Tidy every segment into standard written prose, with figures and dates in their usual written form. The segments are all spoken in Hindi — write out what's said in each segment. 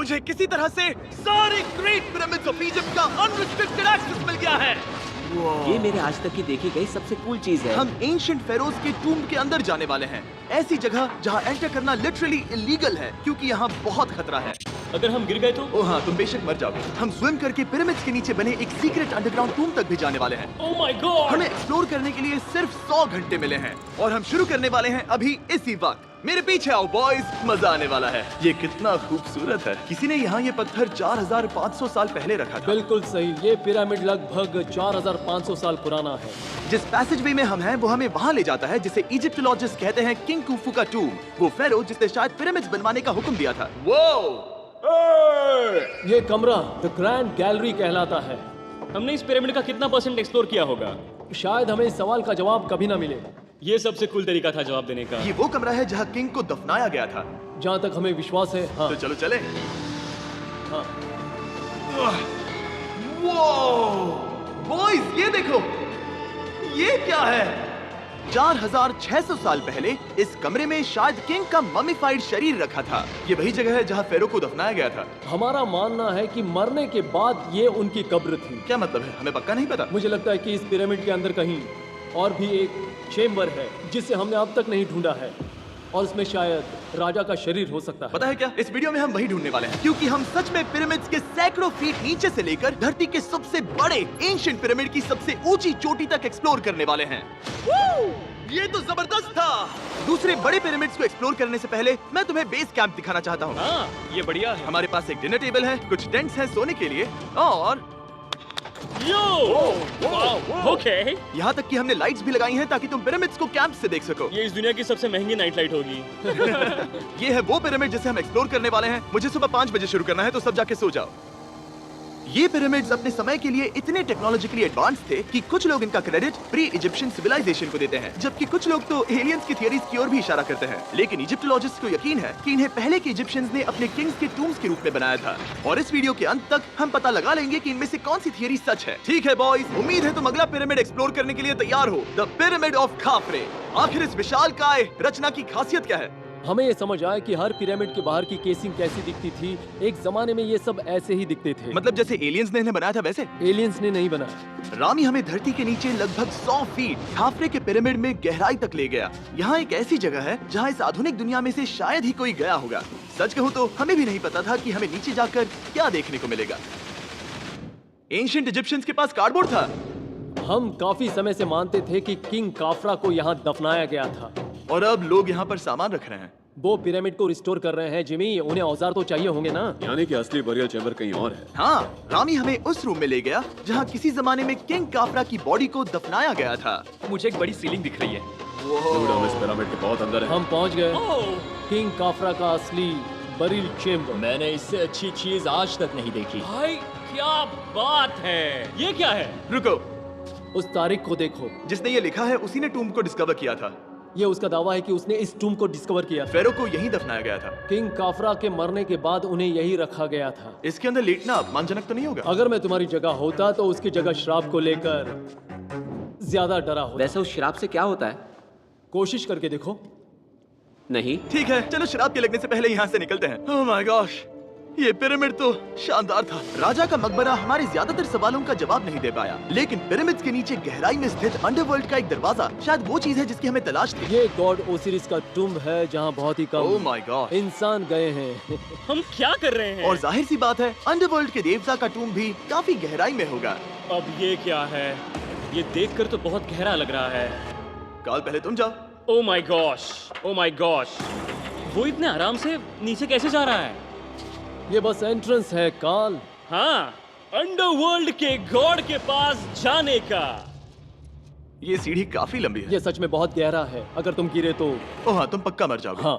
मुझे किसी तरह से सारे ग्रेट पिरामिड्स ऑफ इजिप्ट का अनरिस्ट्रिक्टेड एक्सेस मिल गया है। ये मेरे आज तक की देखी गई सबसे कूल चीज है। हम एंशिएंट फेरोज के टूम्ब के अंदर जाने वाले हैं, ऐसी जगह जहाँ एंटर करना लिटरली इलीगल है क्योंकि यहाँ बहुत खतरा है। अगर हम गिर गए तो? ओह हाँ, तुम बेशक मर जाओगे। हम स्विम करके पिरामिड्स के नीचे बने एक सीक्रेट अंडरग्राउंड टूम्ब तक भी जाने वाले हैं। Oh my God! हमें एक्सप्लोर करने के लिए सिर्फ 100 घंटे मिले हैं और हम शुरू करने वाले हैं अभी इसी वक्त। मेरे पीछे आओ बॉयज, मजा आने वाला है। ये कितना खूबसूरत है। किसी ने यहाँ ये पत्थर 4500 साल पहले रखा था। बिल्कुल सही, ये पिरामिड लगभग 4500 साल पुराना है। जिस पैसेजवे में हम हैं वो हमें वहाँ ले जाता है जिसे इजिप्टोलॉजिस्ट कहते हैं किंग कुफू का टूम, वो फेरो जिसने शायद पिरामिड्स बनवाने का हुक्म दिया था। वो ये कमरा द ग्रैंड गैलरी कहलाता है। हमने इस पिरामिड का कितना % एक्सप्लोर किया होगा? शायद हमें इस सवाल का जवाब कभी ना मिले। ये सबसे कूल तरीका था जवाब देने का। ये वो कमरा है जहाँ किंग को दफनाया गया था। जहाँ तक हमें विश्वास है। हाँ। तो चलो चले। हाँ। बॉयज ये देखो, ये क्या है? 4600 साल पहले इस कमरे में शायद किंग का ममीफाइड शरीर रखा था। ये वही जगह है जहाँ फेरो को दफनाया गया था। हमारा मानना है कि मरने के बाद ये उनकी कब्र थी। क्या मतलब है? हमें पक्का नहीं पता। मुझे लगता है कि इस पिरामिड के अंदर कहीं और भी एक चेम्बर है जिसे हमने अब तक नहीं ढूंढा है और इसमें शायद राजा का शरीर हो सकता है। पता है क्या, इस वीडियो में हम वही ढूंढने वाले हैं क्योंकि हम सच में पिरामिड्स के सैकड़ों फीट नीचे से लेकर धरती के सबसे बड़े एंशिएंट पिरामिड की सबसे ऊंची चोटी तक एक्सप्लोर करने वाले हैं। ये तो जबरदस्त था। दूसरे बड़े पिरामिड्स को एक्सप्लोर करने से पहले मैं तुम्हें बेस कैंप दिखाना चाहता हूँ। हाँ, ये बढ़िया है। हमारे पास एक डिनर टेबल है, कुछ टेंट्स हैं सोने के लिए और ओके। यहाँ तक कि हमने लाइट्स भी लगाई हैं ताकि तुम पिरामिड्स को कैंप से देख सको। ये इस दुनिया की सबसे महंगी नाइट लाइट होगी। ये है वो पिरामिड जिसे हम एक्सप्लोर करने वाले हैं। मुझे सुबह 5 बजे शुरू करना है तो सब जाके सो जाओ। ये पिरामिड्स अपने समय के लिए इतने टेक्नोलॉजिकली एडवांस थे कि कुछ लोग इनका क्रेडिट प्री इजिप्शियन सिविलाइजेशन को देते हैं, जबकि कुछ लोग तो एलियंस की थियरीज की ओर भी इशारा करते हैं। लेकिन इजिप्टोलॉजिस्ट को यकीन है कि इन्हें पहले के इजिप्शियंस ने अपने किंग्स के टूम्स के रूप में बनाया था। और इस वीडियो के अंत तक हम पता लगा लेंगे कि इनमें से कौन सी थियरी सच है। ठीक है बॉयज, उम्मीद है तुम अगला पिरामिड एक्सप्लोर करने के लिए तैयार हो। The pyramid of खाफरे। आखिर इस विशालकाय रचना की खासियत क्या है? हमें ये समझ आया कि हर पिरामिड के बाहर की केसिंग कैसी दिखती थी। एक जमाने में ये सब ऐसे ही दिखते थे। मतलब जैसे एलियंस ने इन्हें बनाया था वैसे? एलियंस ने नहीं बनाया। रामी हमें धरती के नीचे लगभग 100 फीट खाफरे के पिरामिड में गहराई तक ले गया। यहाँ एक ऐसी जगह है जहाँ इस आधुनिक दुनिया में से शायद ही कोई गया होगा। सच कहूँ तो हमें भी नहीं पता था कि हमें नीचे जाकर क्या देखने को मिलेगा। एंशिएंट इजिप्शियंस के पास कार्डबोर्ड था। हम काफी समय से मानते थे कि किंग काफरा को यहाँ दफनाया गया था और अब लोग यहाँ पर सामान रख रहे हैं। वो पिरामिड को रिस्टोर कर रहे हैं। जिमी, उन्हें औजार तो चाहिए होंगे ना? यानी कि असली बरियल चैम्बर कहीं और है। हाँ, रामी हमें उस रूम में ले गया जहाँ किसी जमाने में किंग काफरा की बॉडी को दफनाया गया था। मुझे एक बड़ी सीलिंग दिख रही है। Dude, हम इस पिरामिड के बहुत अंदर हैं। हम पहुँच गए किंग काफरा का असली बरियल चेम्बर। मैंने इससे अच्छी चीज आज तक नहीं देखी। भाई क्या बात है! ये क्या है? रुको, उस तारीख को देखो। जिसने ये लिखा है उसी ने टूम्ब को डिस्कवर किया था। ये उसका दावा है कि उसने इस टूम्ब को डिस्कवर किया था। फेरो को यहीं दफनाया गया था। किंग काफरा के मरने के बाद उन्हें यही रखा गया था। इसके अंदर लेटना अपमानजनक तो नहीं होगा? अगर मैं तुम्हारी जगह होता तो उसकी जगह श्राप को लेकर ज्यादा डरा होता। वैसे उस शराब से क्या होता है? कोशिश करके देखो। नहीं। ठीक है, चलो शराब के लगने से पहले यहाँ से निकलते हैं। ओह माय गॉश, ये पिरामिड तो शानदार था। राजा का मकबरा हमारे ज्यादातर सवालों का जवाब नहीं दे पाया, लेकिन पिरामिड्स के नीचे गहराई में स्थित अंडरवर्ल्ड का एक दरवाजा शायद वो चीज है जिसकी हमें तलाश थी। ये गॉड ओसिरिस का टुम्ब है जहाँ बहुत ही ओह कम माय गॉड इंसान गए हैं। हम क्या कर रहे हैं? और जाहिर सी बात है अंडरवर्ल्ड के देवता का टूम्ब भी काफी गहराई में होगा। अब ये क्या है? ये देखकर तो बहुत गहरा लग रहा है। काल पहले तुम जाओ। Oh my gosh! Oh my gosh! वो इतने आराम से नीचे कैसे जा रहा है? ये बस एंट्रेंस है काल। हाँ, अंडरवर्ल्ड के गॉड के पास जाने का। ये सीढ़ी काफी लंबी है। ये सच में बहुत गहरा है। अगर तुम गिरे तो ओह हाँ, तुम पक्का मर जाओगे। हाँ।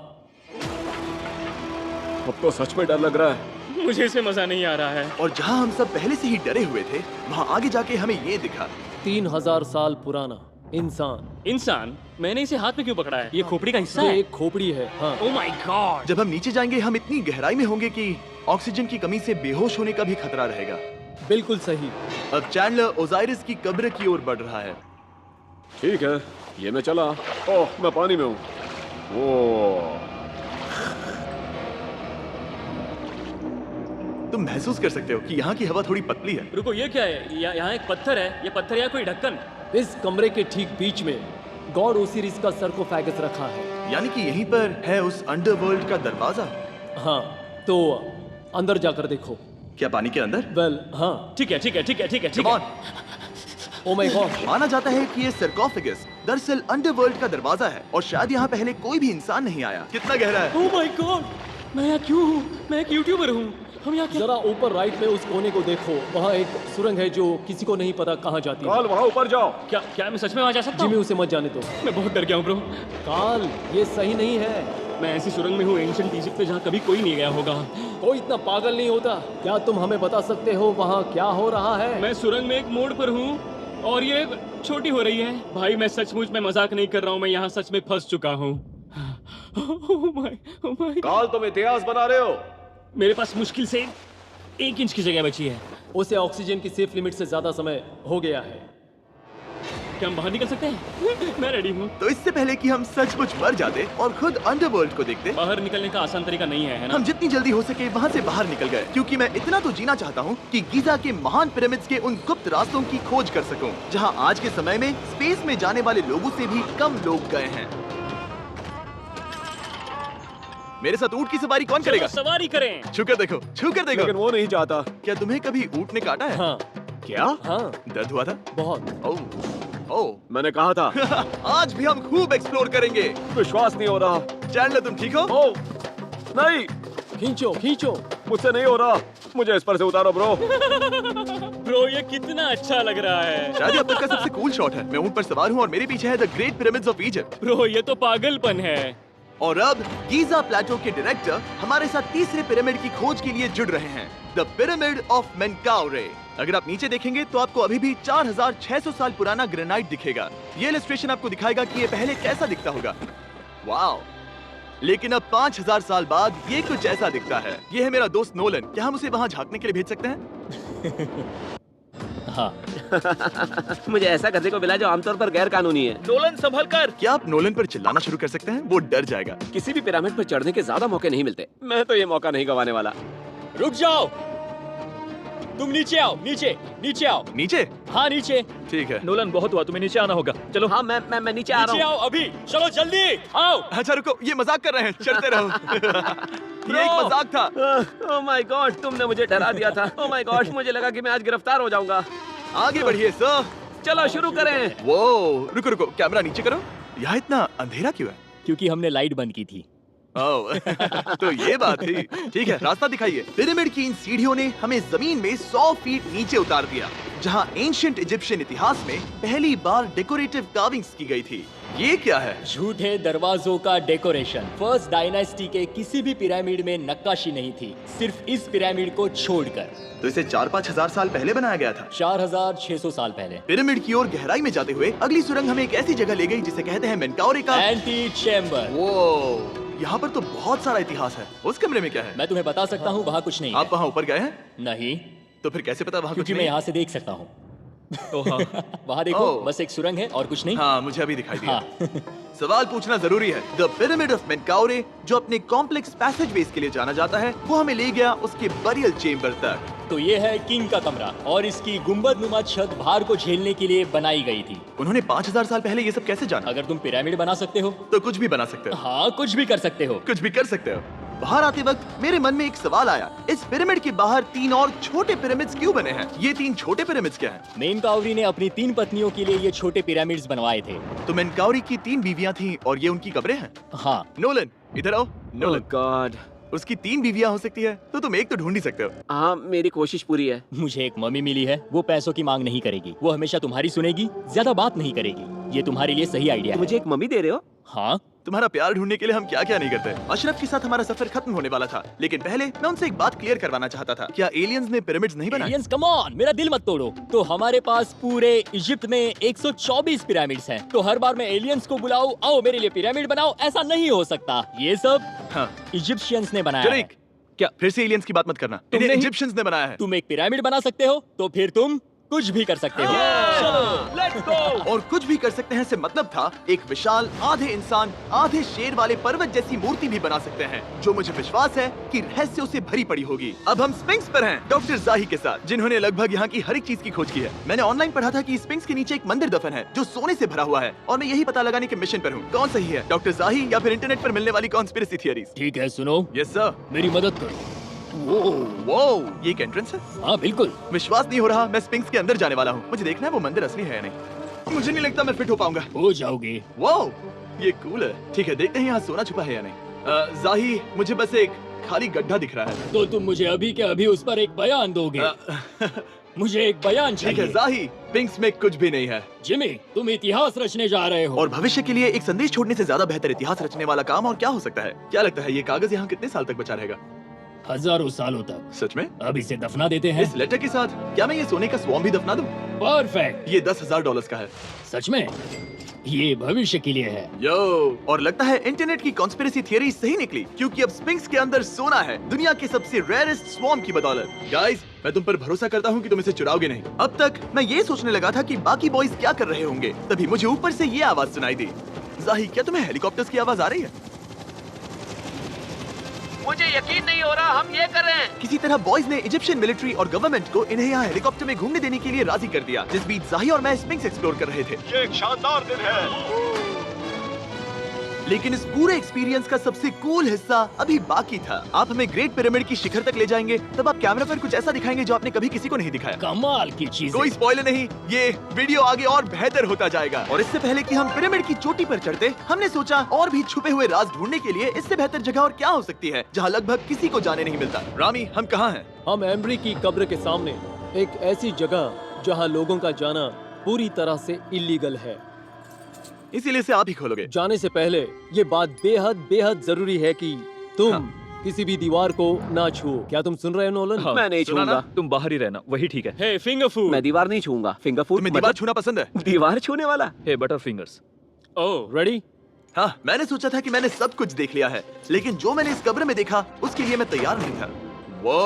अब तो सच में डर लग रहा है। मुझे इसमें मजा नहीं आ रहा है। और जहाँ हम सब पहले से ही डरे हुए थे, वहाँ आगे जाके हमें ये दिखा। 3000 साल पुराना इंसान। इंसान? मैंने इसे हाथ में क्यों पकड़ा है? ये खोपड़ी का हिस्सा ये है? एक खोपड़ी है। हाँ। Oh my God! जब हम नीचे जाएंगे हम इतनी गहराई में होंगे कि ऑक्सीजन की कमी से बेहोश होने का भी खतरा रहेगा। बिल्कुल सही। अब चैंडलर ओजाइरिस की कब्र की ओर बढ़ रहा है। ठीक है, ये मैं चला। ओह, मैं पानी में हूँ। ओह, तुम महसूस कर सकते हो कि यहाँ की हवा थोड़ी पतली है। रुको, ये क्या है? यहाँ एक पत्थर है। ये पत्थर या कोई ढक्कन? इस कमरे के ठीक बीच में गॉड ओसिरिस का sarcophagus रखा है। यानी कि यहीं पर है उस अंडरवर्ल्ड का दरवाजा। हाँ, तो अंदर जाकर देखो। क्या पानी के अंदर? वेल, हाँ। ठीक है, ठीक है, ठीक है, ठीक है, ठीक Come है। on। Oh my God. माना जाता है कि ये sarcophagus दरअसल अंडरवर्ल्ड का दरवाजा है और शायद यहाँ पहले कोई भी इंसान नहीं आया। कितना गहरा है? ओह माय गॉड, मैं यहाँ क्यों हूँ? मैं एक यूट्यूबर हूँ। हम यहाँ क्या? जरा ऊपर राइट में उस कोने को देखो, वहाँ एक सुरंग है जो किसी को नहीं पता कहाँ जाती है। काल वहाँ ऊपर जाओ। क्या मैं सच में वहाँ जा सकता जिमी, हूँ? उसे मत जाने दो। मैं बहुत डर गया हूँ ब्रो। काल, ये सही नहीं है। मैं ऐसी सुरंग में हूँ एंशिएंट इजिप्ट पे जहाँ कभी कोई नहीं गया होगा। कोई इतना पागल नहीं होता। क्या तुम हमें बता सकते हो वहाँ क्या हो रहा है? मैं सुरंग में एक मोड़ पर हूँ और ये छोटी हो रही है। भाई मैं सचमुच में मजाक नहीं कर रहा हूँ, मैं यहाँ सच में फंस चुका हूँ। Oh my. काल तुम इतिहास बना रहे हो। मेरे पास मुश्किल से 1 इंच की जगह बची है। उसे ऑक्सीजन की सेफ लिमिट से ज्यादा समय हो गया है। क्या हम बाहर निकल सकते हैं? मैं रेडी हूँ। तो इससे पहले कि हम सचमुच मर जाते और खुद अंडरवर्ल्ड को देखते, बाहर निकलने का आसान तरीका नहीं है, है ना? हम जितनी जल्दी हो सके वहाँ से बाहर निकल गए, क्योंकि मैं इतना तो जीना चाहता हूँ कि गीजा के महान पिरामिड्स के उन गुप्त रास्तों की खोज कर सकूं, जहाँ आज के समय में स्पेस में जाने वाले लोगों से भी कम लोग गए हैं। मेरे साथ ऊंट की सवारी कौन करेगा? चलो सवारी करें। छूकर देखो, छूकर देखो। लेकिन वो नहीं चाहता। क्या तुम्हें कभी ऊंट ने काटा है? हाँ, क्या? हाँ, दर्द हुआ था? बहुत। ओह मैंने कहा था। आज भी हम खूब एक्सप्लोर करेंगे। विश्वास नहीं हो रहा। चैंडलर तुम ठीक हो? ओ नहीं, खींचो, खींचो। मुझसे नहीं हो रहा। मुझे इस पर से उतारो ब्रो। ब्रो ये कितना अच्छा लग रहा है। शायद ये अब तक का सबसे कूल शॉट है। मैं ऊंट पर सवार हूँ और मेरे पीछे है the great pyramids of Egypt. Bro ये तो पागलपन है। और अब गीजा प्लेटो के डायरेक्टर हमारे साथ तीसरे पिरामिड की खोज के लिए जुड़ रहे हैं, द पिरामिड ऑफ मेनकाउरे। अगर आप नीचे देखेंगे तो आपको अभी भी 4600 साल पुराना ग्रेनाइट दिखेगा। ये इलस्ट्रेशन आपको दिखाएगा कि ये पहले कैसा दिखता होगा। वाओ! लेकिन अब 5000 साल बाद ये कुछ ऐसा दिखता है। ये है मेरा दोस्त नोलन। क्या हम उसे वहाँ झांकने के लिए भेज सकते हैं? हाँ, मुझे ऐसा करने को मिला जो आमतौर पर गैर कानूनी है। नोलन संभल कर। क्या आप नोलन पर चिल्लाना शुरू कर सकते हैं? वो डर जाएगा। किसी भी पिरामिड पर चढ़ने के ज्यादा मौके नहीं मिलते। मैं तो ये मौका नहीं गंवाने वाला। रुक जाओ। तुम नीचे आओ, नीचे, नीचे आओ। नीचे? हाँ नीचे। ठीक है। नोलन बहुत हुआ, तुम्हें नीचे आना होगा। चलो। हाँ मैं नीचे आ नीचे रहा हूँ। आओ अभी। चलो जल्दी आओ। अच्छा रुको, ये मजाक कर रहे हैं। चढ़ते रहो। ये एक मजाक था। ओह माय गॉड, तुमने मुझे डरा दिया था। ओह माय गॉड, मुझे लगा कि मैं आज गिरफ्तार हो जाऊंगा। आगे बढ़िए सर। चलो शुरू करें। वो रुको रुको, कैमरा नीचे करो। यहाँ इतना अंधेरा क्यों है? क्योंकि हमने लाइट बंद की थी। ओह, तो ये बात थी। ठीक है, रास्ता दिखाइए। पिरामिड की इन सीढ़ियों ने हमें जमीन में 100 फीट नीचे उतार दिया, जहाँ एंशिएंट इजिप्शियन इतिहास में पहली बार डेकोरेटिव कार्विंग्स की गई थी। ये क्या है? झूठे दरवाजों का डेकोरेशन। फर्स्ट डायनेस्टी के किसी भी पिरामिड में नक्काशी नहीं थी, सिर्फ इस पिरामिड को छोड़कर। तो इसे 4-5 हजार साल पहले बनाया गया था। 4600 साल पहले। पिरामिड की ओर गहराई में जाते हुए अगली सुरंग हमें एक ऐसी जगह ले गई जिसे कहते हैं मेनकाउरे का एंटी चैम्बर। वो यहाँ पर तो बहुत सारा इतिहास है। उस कमरे में क्या है? मैं तुम्हें बता सकता हूँ, वहाँ कुछ नहीं आप वहाँ ऊपर गए हैं? है। नहीं, तो फिर कैसे पता वहाँ कुछ क्योंकि मैं नहीं? यहाँ से देख सकता हूँ। ओह हाँ। वहाँ देखो, ओह। बस एक सुरंग है और कुछ नहीं। हाँ, मुझे अभी दिखाई दिया। हाँ। सवाल पूछना जरूरी है। द पिरामिड ऑफ मेनकाउरे, जो अपने कॉम्प्लेक्स पैसेजवेज के लिए जाना जाता है, वो हमें ले गया उसके बरियल चेम्बर तक। तो ये है किंग का कमरा और इसकी गुंबदनुमा छत भार को झेलने के लिए बनाई गई थी। उन्होंने 5000 साल पहले ये सब कैसे जाना? अगर तुम पिरामिड बना सकते हो तो कुछ भी बना सकते हो। हाँ, कुछ भी कर सकते हो। कुछ भी कर सकते हो। बाहर आते वक्त मेरे मन में एक सवाल आया, इस पिरामिड के बाहर 3 और छोटे पिरामिड्स क्यों बने हैं? ये 3 छोटे पिरामिड्स क्या हैं? मेनकाउरी ने अपनी 3 पत्नियों के लिए ये छोटे पिरामिड्स बनवाए थे। तो मेनकाउरी की 3 बीवियां थीं और ये उनकी कब्रें हैं। हाँ, नोलन इधर आओ। ओह नोलन, गॉड। उसकी 3 बीवियां हो सकती है, तो तुम एक तो ढूंढ ही सकते हो। हाँ, मेरी कोशिश पूरी है। मुझे एक मम्मी मिली है, वो पैसों की मांग नहीं करेगी, वो हमेशा तुम्हारी सुनेगी, ज्यादा बात नहीं करेगी। ये तुम्हारे लिए सही आइडिया है। मुझे एक मम्मी दे रहे हो? हाँ, तुम्हारा प्यार ढूंढने के लिए हम क्या क्या नहीं करते। अशरफ के साथ हमारा सफर खत्म होने वाला था, लेकिन पहले मैं उनसे एक बात क्लियर करवाना चाहता था। क्या एलियंस ने पिरामिड्स नहीं बनाए? एलियंस, कम ऑन, मेरा दिल मत तोड़ो। तो हमारे पास पूरे इजिप्ट में 124 पिरामिड्स हैं। तो हर बार मैं एलियंस को बुलाऊं, आओ मेरे लिए पिरामिड बनाओ, ऐसा नहीं हो सकता। ये सब हाँ, इजिप्शियंस ने बनाया है। क्या फिर से एलियंस की बात मत करना। इन्हें नहीं- इजिप्शियंस ने बनाया है। तुम एक पिरामिड बना सकते हो, तो फिर तुम कुछ भी कर सकते हो। Let's go. और कुछ भी कर सकते हैं से मतलब था एक विशाल आधे इंसान आधे शेर वाले पर्वत जैसी मूर्ति भी बना सकते हैं, जो मुझे विश्वास है कि रहस्यों से भरी पड़ी होगी। अब हम स्फिंक्स पर हैं डॉक्टर जाही के साथ, जिन्होंने लगभग यहाँ की हर एक चीज की खोज की है। मैंने ऑनलाइन पढ़ा था कि स्फिंक्स के नीचे एक मंदिर दफन है जो सोने से भरा हुआ है, और मैं यही पता लगाने के मिशन पर हूँ। कौन सही है, डॉक्टर जाही या फिर इंटरनेट पर मिलने वाली कॉन्स्पिरेसी थियरीज? ठीक है, सुनो, यस सर। मेरी मदद करो। वो ये एक एंट्रेंस है? हाँ बिल्कुल। विश्वास नहीं हो रहा, मैं स्फिंक्स के अंदर जाने वाला हूँ। मुझे देखना है वो मंदिर असली है या नहीं। मुझे नहीं लगता मैं फिट हो पाऊंगा। हो जाओगे। वाओ, ये कूल है। ठीक है, देखते हैं यहाँ सोना छुपा है या नहीं। जाही, मुझे बस एक खाली गड्ढा दिख रहा है। तो तुम मुझे अभी के अभी उस पर एक बयान दोगे? मुझे एक बयान ठीक है चाहिए। जाही, स्फिंक्स में कुछ भी नहीं है। जिमी, तुम इतिहास रचने जा रहे हो। और भविष्य के लिए एक संदेश छोड़ने से ज्यादा बेहतर इतिहास रचने वाला काम और क्या हो सकता है? क्या लगता है ये कागज यहाँ कितने साल तक बचा रहेगा? हजारों सालों तक। सच में? अब इसे दफना देते हैं। इस लेटर के साथ क्या मैं ये सोने का स्वॉर्म भी दफना दूं? परफेक्ट। ये $10,000 का है। सच में? ये भविष्य के लिए है। यो, और लगता है इंटरनेट की कॉन्स्पिरेसी थियरी सही निकली, क्योंकि अब स्फिंक्स के अंदर सोना है, दुनिया के सबसे रेयरेस्ट स्वॉर्म की बदौलत। गाइस, मैं तुम पर भरोसा करता हूँ कि तुम इसे चुराओगे नहीं। अब तक मैं ये सोचने लगा था कि बाकी बॉयज क्या कर रहे होंगे, तभी मुझे ऊपर से ये आवाज सुनाई दी। जाही, क्या तुम्हें हेलीकॉप्टर्स की आवाज आ रही है? मुझे यकीन नहीं हो रहा हम ये कर रहे हैं। किसी तरह बॉयज ने इजिप्शियन मिलिट्री और गवर्नमेंट को इन्हें यहाँ हेलीकॉप्टर में घूमने देने के लिए राजी कर दिया, जिस बीच जाही और मैं स्फिंक्स एक्सप्लोर कर रहे थे। ये एक शानदार दिन है। लेकिन इस पूरे एक्सपीरियंस का सबसे कूल हिस्सा अभी बाकी था। आप हमें ग्रेट पिरामिड की शिखर तक ले जाएंगे, तब आप कैमरा पर कुछ ऐसा दिखाएंगे जो आपने कभी किसी को नहीं दिखाया। कमाल की चीज। कोई स्पॉइलर नहीं, ये वीडियो आगे और बेहतर होता जाएगा। और इससे पहले कि हम पिरामिड की चोटी पर चढ़ते, हमने सोचा और भी छुपे हुए राज ढूंढने के लिए इससे बेहतर जगह और क्या हो सकती है, जहाँ लगभग किसी को जाने नहीं मिलता। रामी, हम कहाँ हैं? हम एम्ब्री की कब्र के सामने, एक ऐसी जगह जहां लोगों का जाना पूरी तरह से इलीगल है। इसीलिए इसे आप ही खोलोगे। जाने से पहले ये बात बेहद बेहद जरूरी है कि तुम किसी भी दीवार को ना छुओ। क्या तुम सुन रहे हो नोलन? मैं नहीं सुना ना? छूंगा, तुम बाहर ही रहना, वही ठीक है। हे फिंगर फूड। मैं दीवार नहीं छूंगा। फिंगर फूड तुम्हें दीवार छूना पसंद है? दीवार छूने वाला? हे बटर फिंगर्स। ओह, रेडी? हाँ, मैंने सोचा था कि मैंने सब कुछ देख लिया है, लेकिन जो मैंने इस कब्र में देखा उसके लिए मैं तैयार नहीं था। वो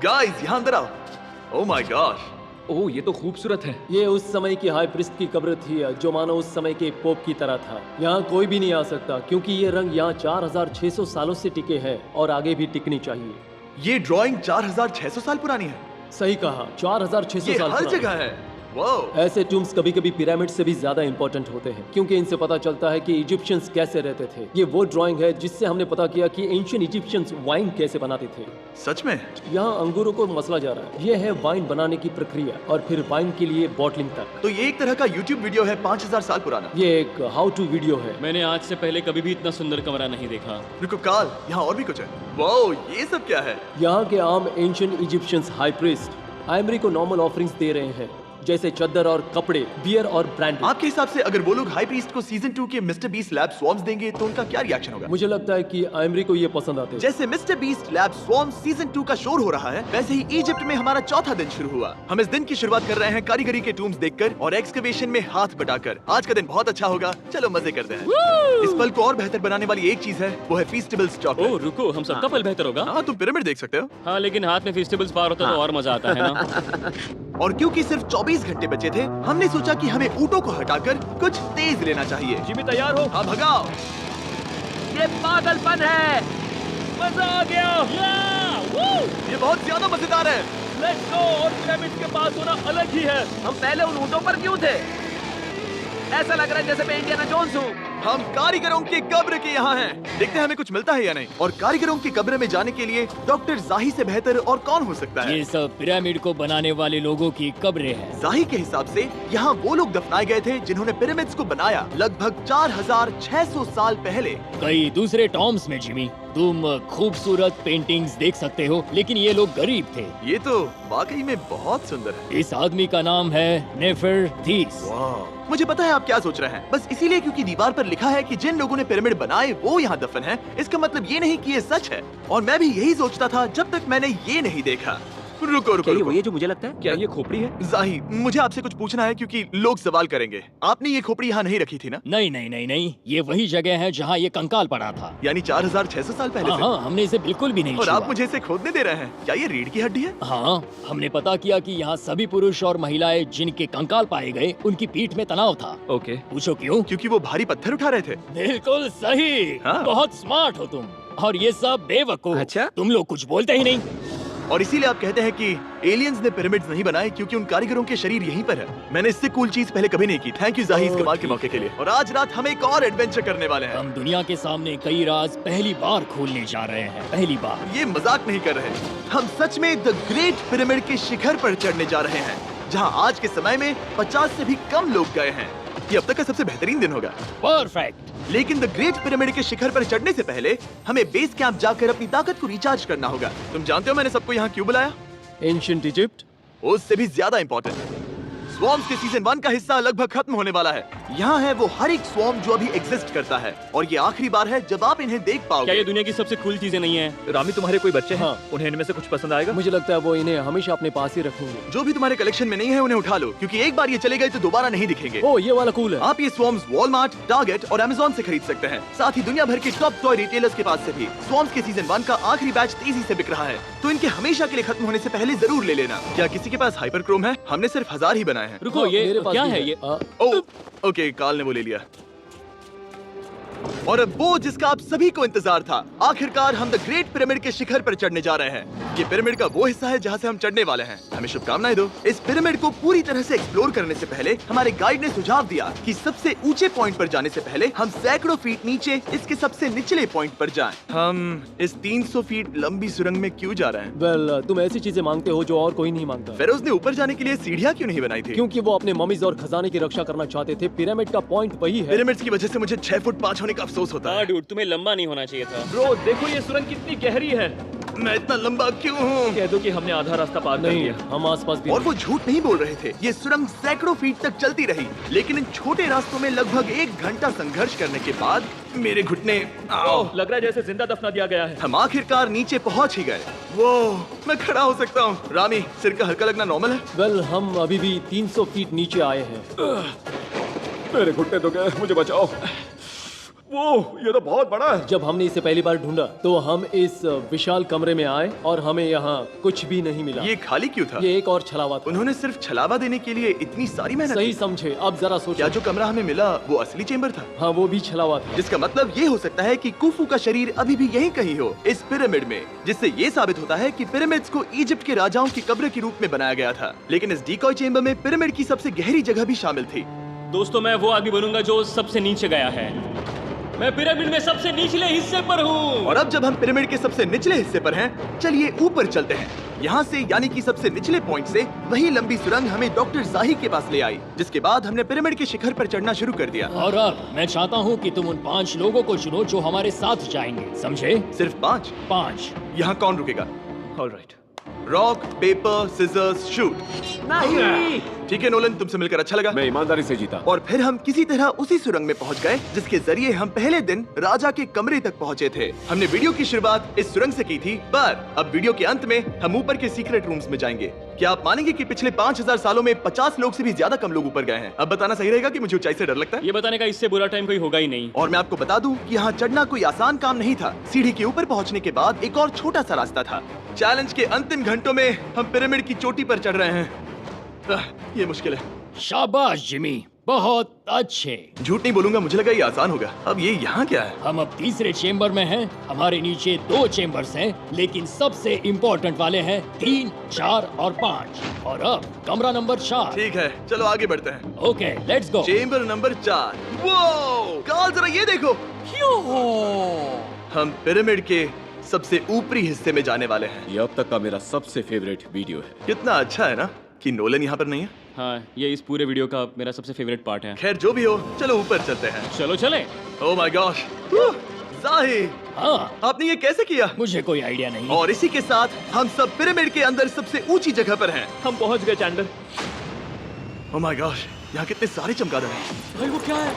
गाइस, यहाँ अंदर आओ। ओह माय गॉश, ओह, ये तो खूबसूरत है। ये उस समय की हाई प्रीस्ट की कब्र थी, जो मानो उस समय के पोप की तरह था। यहाँ कोई भी नहीं आ सकता क्योंकि ये रंग यहाँ 4600 सालों से टिके हैं और आगे भी टिकनी चाहिए। ये ड्राइंग 4600 साल पुरानी है। सही कहा, 4600 ये साल हर पुरानी। जगह है। वाओ। ऐसे टूम्स कभी कभी पिरामिड से भी ज्यादा इंपॉर्टेंट होते हैं, क्योंकि इनसे पता चलता है कि इजिप्शियंस कैसे रहते थे। ये वो ड्राइंग है जिससे हमने पता किया कि एंशिएंट इजिप्शियंस वाइन कैसे बनाते थे। सच में? यहाँ अंगूरों को मसला जा रहा है। ये है वाइन बनाने की प्रक्रिया और फिर वाइन के लिए बॉटलिंग तक। तो ये एक तरह का YouTube वीडियो है 5000 साल पुराना। ये एक हाउ टू वीडियो है। मैंने आज से पहले कभी भी इतना सुंदर कमरा नहीं देखा। रुको काल, यहाँ और भी कुछ है। वाओ, ये सब क्या है? यहाँ के आम एंशिएंट इजिप्शियंस हाई प्रीस्ट आयमरी को नॉर्मल ऑफरिंग्स दे रहे हैं, जैसे चद्दर और कपड़े, बियर और ब्रांडी। आपके हिसाब से अगर वो लोग हाई प्रीस्ट को सीजन 2 के मिस्टर बीस्ट लैब स्वॉर्म्स देंगे तो उनका क्या रिएक्शन होगा? मुझे लगता है कि आयमरी को ये पसंद आते हैं। जैसे मिस्टर बीस्ट लैब स्वॉर्म्स सीजन 2 का शोर हो रहा है, वैसे ही इजिप्ट में हमारा चौथा दिन शुरू हुआ। हम इस दिन की शुरुआत कर रहे हैं कारीगरी के टूम्स देखकर और एक्सकवेशन में हाथ बटाकर। आज का दिन बहुत अच्छा होगा, चलो मजे करते हैं। इस पल को और बेहतर बनाने वाली एक चीज है, वो है फीस्टेबल्स ओह चॉकलेट। रुको, हम सबका पल बेहतर होगा। हाँ, तुम पिरामिड देख सकते हो। हाँ, लेकिन हाथ में फेस्टिवल्स बार होता तो और मजा आता है ना। और क्योंकि सिर्फ 24 घंटे बचे थे, हमने सोचा कि हमें ऊँटों को हटाकर कुछ तेज लेना चाहिए। जिमी तैयार हो? हाँ, भगाओ। ये पागलपन है। मजा आ गया। ये बहुत ज्यादा मजेदार है। Let's go. और पिरामिड के पास होना अलग ही है। हम पहले उन ऊँटों पर क्यों थे? ऐसा लग रहा है जैसे मैं इंडियाना जोन्स हूँ। हम कारीगरों की कब्र के यहाँ हैं। देखते हैं हमें कुछ मिलता है या नहीं। और कारीगरों की कब्र में जाने के लिए डॉक्टर जाही से बेहतर और कौन हो सकता है? ये सब पिरामिड को बनाने वाले लोगों की कब्रें हैं। जाही के हिसाब से यहाँ वो लोग दफनाए गए थे जिन्होंने पिरामिड्स को बनाया लगभग 4600 साल पहले। कई दूसरे टॉम्स में जिमी, तुम खूबसूरत पेंटिंग्स देख सकते हो, लेकिन ये लोग गरीब थे। ये तो वाकई में बहुत सुंदर है। इस आदमी का नाम है नेफरथीस। मुझे पता है आप क्या सोच रहे हैं। बस इसीलिए क्योंकि दीवार पर लिखा है कि जिन लोगों ने पिरामिड बनाए वो यहाँ दफन है, इसका मतलब ये नहीं कि ये सच है। और मैं भी यही सोचता था जब तक मैंने ये नहीं देखा। रुको रुको क्या ये रुको वही है जो मुझे लगता है? क्या ये खोपड़ी है? जाही, मुझे आपसे कुछ पूछना है क्योंकि लोग सवाल करेंगे। आपने ये खोपड़ी यहाँ नहीं रखी थी ना? नहीं नहीं नहीं नहीं, ये वही जगह है जहाँ ये कंकाल पड़ा था। यानी 4600 साल पहले हाँ से? हाँ, हमने इसे बिल्कुल भी नहीं और छुआ। आप मुझे इसे खोदने दे रहे हैं? क्या ये रीढ़ की हड्डी है? हाँ, हमने पता किया कि यहाँ सभी पुरुष और महिलाएं जिनके कंकाल पाए गए उनकी पीठ में तनाव था। ओके। पूछो क्यों? क्योंकि वो भारी पत्थर उठा रहे थे। बिल्कुल सही। हाँ। बहुत स्मार्ट हो तुम। और ये सब बेवकूफ। अच्छा? तुम लोग कुछ बोलते ही नहीं। और इसीलिए आप कहते हैं कि एलियंस ने पिरामिड्स नहीं बनाए क्योंकि उन कारीगरों के शरीर यहीं पर है। मैंने इससे कूल चीज पहले कभी नहीं की। थैंक यू जाही इस कमाल के मौके के लिए। और आज रात हम एक और एडवेंचर करने वाले हैं। हम दुनिया के सामने कई राज पहली बार खोलने जा रहे हैं। पहली बार। ये मजाक नहीं कर रहे। हम सच में द ग्रेट पिरामिड के शिखर पर चढ़ने जा रहे हैं, जहां आज के समय में 50 से भी कम लोग गए हैं। ये अब तक का सबसे बेहतरीन दिन होगा। परफेक्ट। लेकिन द ग्रेट पिरामिड के शिखर पर चढ़ने से पहले हमें बेस कैंप जाकर अपनी ताकत को रिचार्ज करना होगा। तुम जानते हो मैंने सबको यहाँ क्यों बुलाया? Ancient Egypt. उससे भी ज्यादा इंपॉर्टेंट, स्वॉर्म्स के सीजन 1 का हिस्सा लगभग खत्म होने वाला है। यहाँ है वो हर एक स्वॉर्म जो अभी एग्जिस्ट करता है, और ये आखिरी बार है जब आप इन्हें देख क्या पाओगे। ये दुनिया की सबसे कूल चीजें नहीं है? रामी, तुम्हारे कोई बच्चे हैं? हाँ। उन्हें इनमें से कुछ पसंद आएगा? मुझे लगता है वो इन्हें हमेशा अपने पास ही रखेंगे। जो भी तुम्हारे कलेक्शन में नहीं है उन्हें उठा लो, क्योंकि एक बार ये चले गए तो दोबारा नहीं दिखेंगे। ओ, ये वाला कूल है। आप ये स्वॉर्म्स वॉलमार्ट, टारगेट और अमेज़न से खरीद सकते हैं। साथ ही दुनिया भर के टॉप टॉय रिटेलर्स के पास से भी। स्वॉर्म्स के सीजन 1 का आखिरी बैच तेजी से बिक रहा है, तो इनके हमेशा के लिए खत्म होने से पहले जरूर ले लेना। क्या किसी के पास हाइपरक्रोम है? हमने सिर्फ 1000 ही बनाए हैं। रुको, ये मेरे पास क्या भी है ये? ओ, ओके, काल ने वो ले लिया। और अब वो जिसका आप सभी को इंतजार था, आखिरकार हम द ग्रेट पिरामिड के शिखर पर चढ़ने जा रहे हैं। ये पिरामिड का वो हिस्सा है जहाँ से हम चढ़ने वाले हैं। हमें शुभकामनाएं दो। इस पिरामिड को पूरी तरह से एक्सप्लोर करने से पहले हमारे गाइड ने सुझाव दिया कि सबसे ऊंचे पॉइंट पर जाने से पहले हम सैकड़ों फीट नीचे इसके सबसे निचले पॉइंट पर जाएं। हम इस 300 फीट लंबी सुरंग में क्यों जा रहे हैं? वेल, तुम ऐसी चीजें मांगते हो जो और कोई नहीं मांगता। फेरोज ने ऊपर जाने के लिए सीढ़ियाँ क्यों नहीं बनाई थी? क्योंकि वो अपने ममीज और खजाने की रक्षा करना चाहते थे। पिरामिड का पॉइंट वही है। पिरामिड्स की वजह से मुझे 6 फुट 5 होने का अफसोस होता हाँ है। डूड, तुम्हें लंबा नहीं होना चाहिए था। ब्रो, देखो ये सुरंग कितनी गहरी है। मैं इतना लंबा क्यों हूँ? कह दो कि हमने आधा रास्ता पार कर नहीं, लिया। हम आसपास भी और वो झूठ नहीं बोल रहे थे। ये सुरंग सैकड़ों फीट तक चलती रही, लेकिन इन छोटे रास्तों में लगभग 1 घंटा संघर्ष करने के बाद मेरे घुटने ओह, लग रहा है जैसे जिंदा दफना दिया गया है। हम आखिरकार नीचे पहुंच ही गए। वो मैं खड़ा हो सकता हूँ। रामी, सिर का हल्का लगना नॉर्मल है? वेल, हम अभी भी 300 फीट नीचे आए हैं। मेरे घुटने तो गए, मुझे बचाओ। वो ये तो बहुत बड़ा है। जब हमने इसे पहली बार ढूंढा तो हम इस विशाल कमरे में आए और हमें यहाँ कुछ भी नहीं मिला। ये खाली क्यों था? ये एक और छलावा था। उन्होंने सिर्फ छलावा देने के लिए इतनी सारी मेहनत सही की। समझे। अब जरा क्या सोचो। जो कमरा हमें मिला वो असली चेंबर था? हाँ, वो भी छलावा था। जिसका मतलब ये हो सकता है कि कुफू का शरीर अभी भी यहीं कहीं हो, इस पिरामिड में, जिससे ये साबित होता है कि पिरामिड्स को इजिप्ट के राजाओं की कब्र के रूप में बनाया गया था। लेकिन इस डिकॉय चेंबर में पिरामिड की सबसे गहरी जगह भी शामिल थी। दोस्तों, मैं वो आदमी बनूंगा जो सबसे नीचे गया है। मैं पिरामिड में सबसे निचले हिस्से पर हूँ। और अब जब हम पिरामिड के सबसे निचले हिस्से पर हैं, चलिए ऊपर चलते हैं। यहाँ से यानी कि सबसे निचले पॉइंट से वही लंबी सुरंग हमें डॉक्टर जाही के पास ले आई, जिसके बाद हमने पिरामिड के शिखर पर चढ़ना शुरू कर दिया। और अब मैं चाहता हूँ कि तुम उन 5 लोगों को चुनो जो हमारे साथ जाएंगे, समझे? सिर्फ 5? 5। यहाँ कौन रुकेगा? Alright. Rock, paper, scissors, shoot. नहीं। ठीक है नोलन, तुमसे मिलकर अच्छा लगा। मैं ईमानदारी से जीता। और फिर हम किसी तरह उसी सुरंग में पहुंच गए जिसके जरिए हम पहले दिन राजा के कमरे तक पहुंचे थे। हमने वीडियो की शुरुआत इस सुरंग से की थी, पर अब वीडियो के अंत में हम ऊपर के सीक्रेट रूम्स में जाएंगे। क्या आप मानेंगे कि पिछले 5000 सालों में 50 लोग से भी ज्यादा कम लोग ऊपर गए हैं? अब बताना सही रहेगा कि मुझे ऊंचाई से डर लगता है। ये बताने का इससे बुरा टाइम कोई होगा ही नहीं। और मैं आपको बता दूं कि यहाँ चढ़ना कोई आसान काम नहीं था। सीढ़ी के ऊपर पहुँचने के बाद एक और छोटा सा रास्ता था। चैलेंज के अंतिम घंटों में हम पिरामिड की चोटी पर चढ़ रहे हैं। ये मुश्किल है। शाबाश जिमी, बहुत अच्छे। झूठ नहीं बोलूंगा, मुझे लगा ये आसान होगा। अब ये यहाँ क्या है? हम अब तीसरे चेम्बर में हैं। हमारे नीचे 2 चेम्बर्स हैं, लेकिन सबसे इम्पोर्टेंट वाले हैं 3, 4 और 5। और अब कमरा नंबर 4। ठीक है, चलो आगे बढ़ते हैं। Okay, let's go. Chamber number 4। वो काल, जरा ये देखो। हम पिरामिड के सबसे ऊपरी हिस्से में जाने वाले हैं। ये अब तक का मेरा सबसे फेवरेट वीडियो है। कितना अच्छा है ना कि नोलन यहाँ पर नहीं है। हाँ, ये इस पूरे वीडियो का मेरा सबसे फेवरेट पार्ट है। खैर जो भी हो, चलो ऊपर चलते हैं। चलो चले। ओह माय गॉश, जाही, हाँ, आपने ये कैसे किया? मुझे कोई आइडिया नहीं। और इसी के साथ हम सब पिरामिड के अंदर सबसे ऊंची जगह पर हैं। हम पहुंच गए चैंडलर। ओह माय गॉश, यहाँ कितने सारे चमगादड़ हैं। भाई वो क्या है?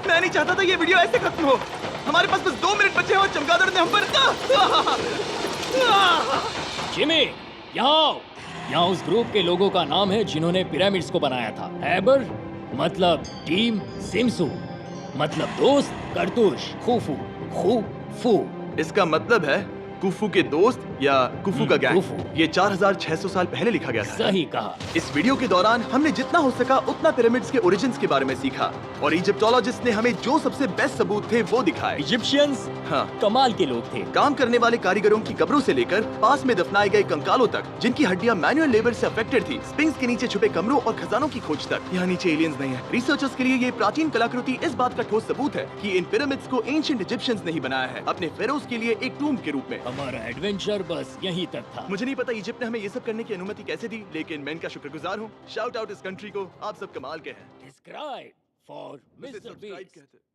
मैं नहीं चाहता था ये वीडियो ऐसे खत्म हो। हमारे पास बस 2 मिनट बचे हैं और चमगादड़ ने हम पर जिमी, यहाँ आओ। यहाँ उस ग्रुप के लोगों का नाम है जिन्होंने पिरामिड्स को बनाया था। हैबर मतलब टीम, सिमसू मतलब दोस्त, करतूश, खुफू, खुफू। इसका मतलब है कुफू के दोस्त या कुफू का गैंग। कुफू। ये 4600 साल पहले लिखा गया था। सही कहा। इस वीडियो के दौरान हमने जितना हो सका उतना पिरामिड्स के ओरिजिन्स के बारे में सीखा और इजिप्टोलॉजिस्ट ने हमें जो सबसे बेस्ट सबूत थे वो दिखाए। इजिप्शियंस हाँ, कमाल के लोग थे। काम करने वाले कारीगरों की कब्रों से लेकर पास में दफनाए गए कंकालों तक, जिनकी हड्डियां मैनुअल लेबर से अफेक्टेड थी, स्पिंक्स के नीचे छुपे कमरों और खजानों की खोज तक। यहाँ नीचे एलियंस नहीं है। रिसर्चर्स के लिए ये प्राचीन कलाकृति इस बात का ठोस सबूत है कि इन पिरामिड्स को एंशिएंट इजिप्शियंस ने ही बनाया है, अपने फेरोज के लिए एक टूम्ब के रूप में। हमारा एडवेंचर बस यहीं तक था। मुझे नहीं पता इजिप्ट ने हमें ये सब करने की अनुमति कैसे दी, लेकिन मैं इनका शुक्रगुजार हूँ। शाउट आउट इस कंट्री को, आप सब कमाल के हैं। Subscribe for उसे Mr. Subscribe Beast. कहते हैं।